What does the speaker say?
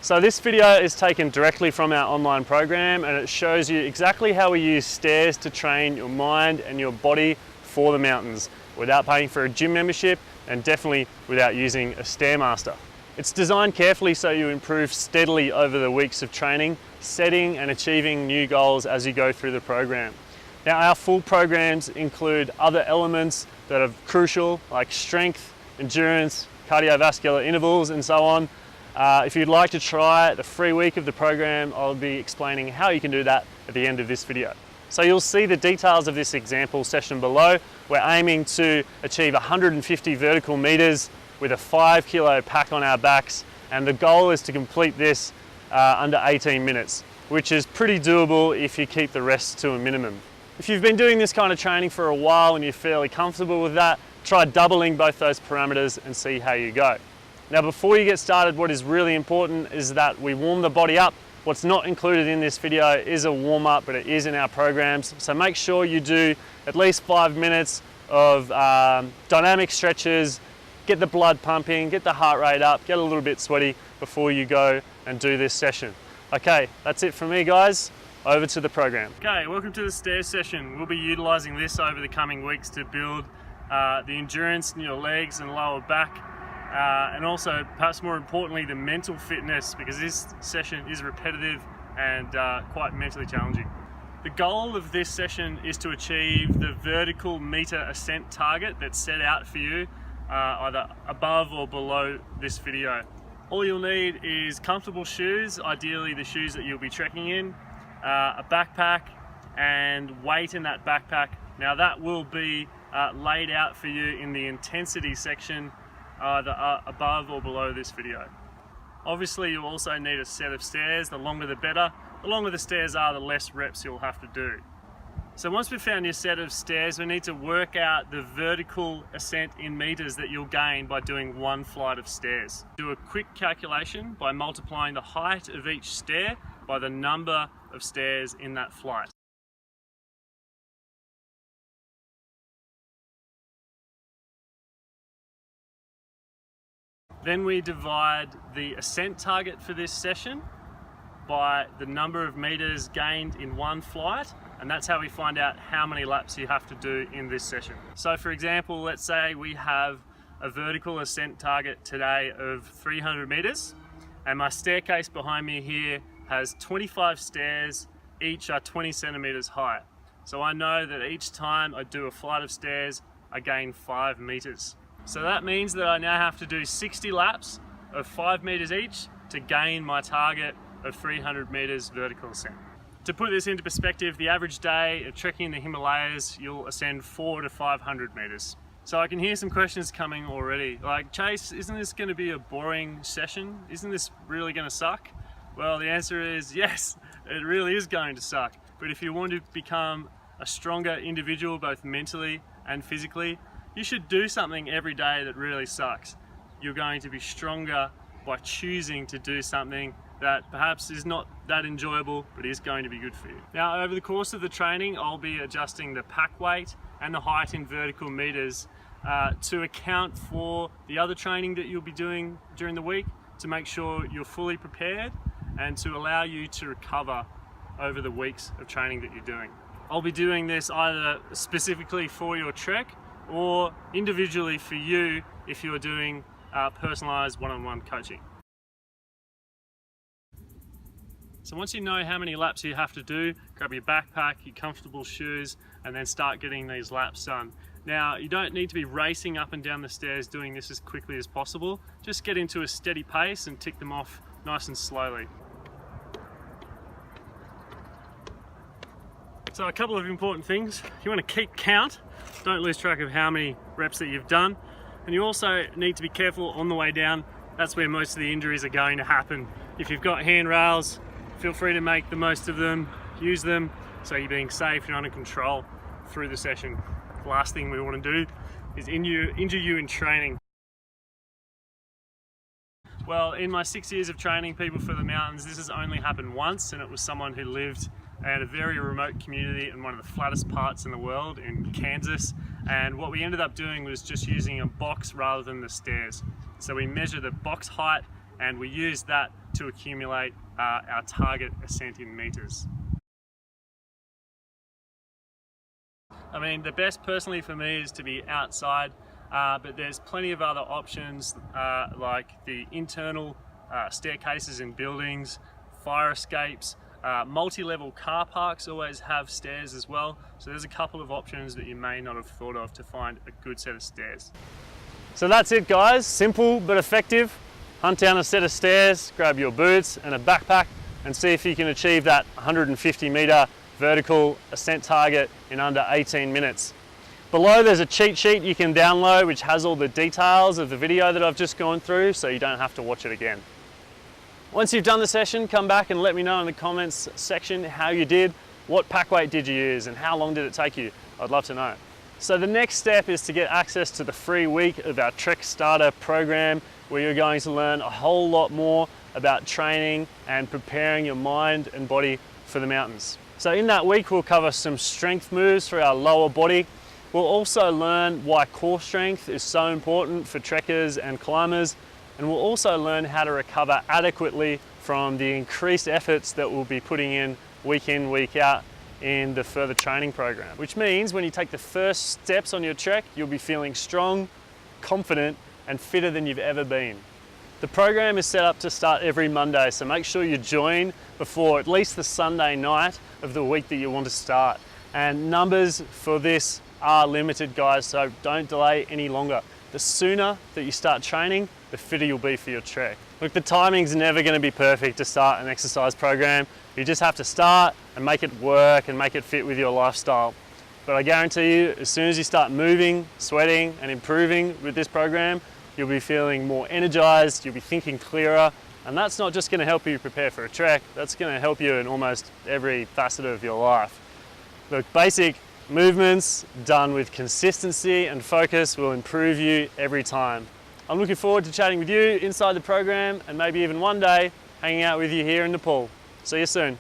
So this video is taken directly from our online program, and it shows you exactly how we use stairs to train your mind and your body for the mountains without paying for a gym membership and definitely without using a Stairmaster. It's designed carefully so you improve steadily over the weeks of training, setting and achieving new goals as you go through the program. Now, our full programs include other elements that are crucial like strength, endurance, cardiovascular intervals and so on. If you'd like to try the free week of the program, I'll be explaining how you can do that at the end of this video. So you'll see the details of this example session below. We're aiming to achieve 150 vertical meters with a 5 kilo pack on our backs, and the goal is to complete this under 18 minutes, which is pretty doable if you keep the rest to a minimum. If you've been doing this kind of training for a while and you're fairly comfortable with that, try doubling both those parameters and see how you go. Now, before you get started, what is really important is that we warm the body up. What's not included in this video is a warm-up, but it is in our programs. So make sure you do at least 5 minutes of dynamic stretches, get the blood pumping, get the heart rate up, get a little bit sweaty before you go and do this session. Okay, that's it from me, guys. Over to the program. Okay, welcome to the stairs session. We'll be utilizing this over the coming weeks to build the endurance in your legs and lower back. And also, perhaps more importantly, the mental fitness, because this session is repetitive and quite mentally challenging. The goal of this session is to achieve the vertical meter ascent target that's set out for you, either above or below this video. All you'll need is comfortable shoes, ideally the shoes that you'll be trekking in, a backpack and weight in that backpack. Now that will be laid out for you in the intensity section, either above or below this video. Obviously, you also need a set of stairs. The longer the better. The longer the stairs are, the less reps you'll have to do. So once we've found your set of stairs, we need to work out the vertical ascent in meters that you'll gain by doing one flight of stairs. Do a quick calculation by multiplying the height of each stair by the number of stairs in that flight. Then we divide the ascent target for this session by the number of meters gained in one flight, and that's how we find out how many laps you have to do in this session. So for example, let's say we have a vertical ascent target today of 300 meters, and my staircase behind me here has 25 stairs, each are 20 centimeters high. So I know that each time I do a flight of stairs, I gain 5 meters. So that means that I now have to do 60 laps of 5 meters each to gain my target of 300 meters vertical ascent. To put this into perspective, the average day of trekking in the Himalayas, you'll ascend 400 to 500 meters. So I can hear some questions coming already, like, Chase, isn't this going to be a boring session? Isn't this really going to suck? Well, the answer is yes, it really is going to suck. But if you want to become a stronger individual, both mentally and physically, you should do something every day that really sucks. You're going to be stronger by choosing to do something that perhaps is not that enjoyable, but is going to be good for you. Now, over the course of the training, I'll be adjusting the pack weight and the height in vertical meters to account for the other training that you'll be doing during the week, to make sure you're fully prepared and to allow you to recover over the weeks of training that you're doing. I'll be doing this either specifically for your trek or individually for you if you're doing personalized one-on-one coaching. So once you know how many laps you have to do, grab your backpack, your comfortable shoes, and then start getting these laps done. Now, you don't need to be racing up and down the stairs doing this as quickly as possible. Just get into a steady pace and tick them off nice and slowly. So a couple of important things. You want to keep count. Don't lose track of how many reps that you've done. And you also need to be careful on the way down. That's where most of the injuries are going to happen. If you've got handrails, feel free to make the most of them, use them, so you're being safe and under control through the session. The last thing we want to do is injure you in training. Well, in my 6 years of training people for the mountains, this has only happened once, and it was someone who lived in a very remote community in one of the flattest parts in the world in Kansas. And what we ended up doing was just using a box rather than the stairs. So we measure the box height and we use that to accumulate our target ascent in meters. I mean, the best personally for me is to be outside, but there's plenty of other options like the internal staircases in buildings, fire escapes, multi-level car parks always have stairs as well. So there's a couple of options that you may not have thought of to find a good set of stairs. So that's it guys, simple but effective. Hunt down a set of stairs, grab your boots and a backpack and see if you can achieve that 150 metre vertical ascent target in under 18 minutes. Below there's a cheat sheet you can download which has all the details of the video that I've just gone through, so you don't have to watch it again. Once you've done the session, come back and let me know in the comments section how you did, what pack weight did you use and how long did it take you. I'd love to know. So the next step is to get access to the free week of our Trek Starter program, where you're going to learn a whole lot more about training and preparing your mind and body for the mountains. So in that week we'll cover some strength moves for our lower body. We'll also learn why core strength is so important for trekkers and climbers, and we'll also learn how to recover adequately from the increased efforts that we'll be putting in, week out in the further training program. Which means when you take the first steps on your trek, you'll be feeling strong, confident, and fitter than you've ever been. The program is set up to start every Monday, so make sure you join before at least the Sunday night of the week that you want to start. And numbers for this are limited guys, so don't delay any longer. The sooner that you start training, the fitter you'll be for your trek. Look, the timing's never going to be perfect to start an exercise program. You just have to start and make it work and make it fit with your lifestyle. But I guarantee you, as soon as you start moving, sweating and improving with this program, you'll be feeling more energized, you'll be thinking clearer, and that's not just going to help you prepare for a trek, that's going to help you in almost every facet of your life. Look, basic movements done with consistency and focus will improve you every time. I'm looking forward to chatting with you inside the program and maybe even one day hanging out with you here in Nepal. See you soon.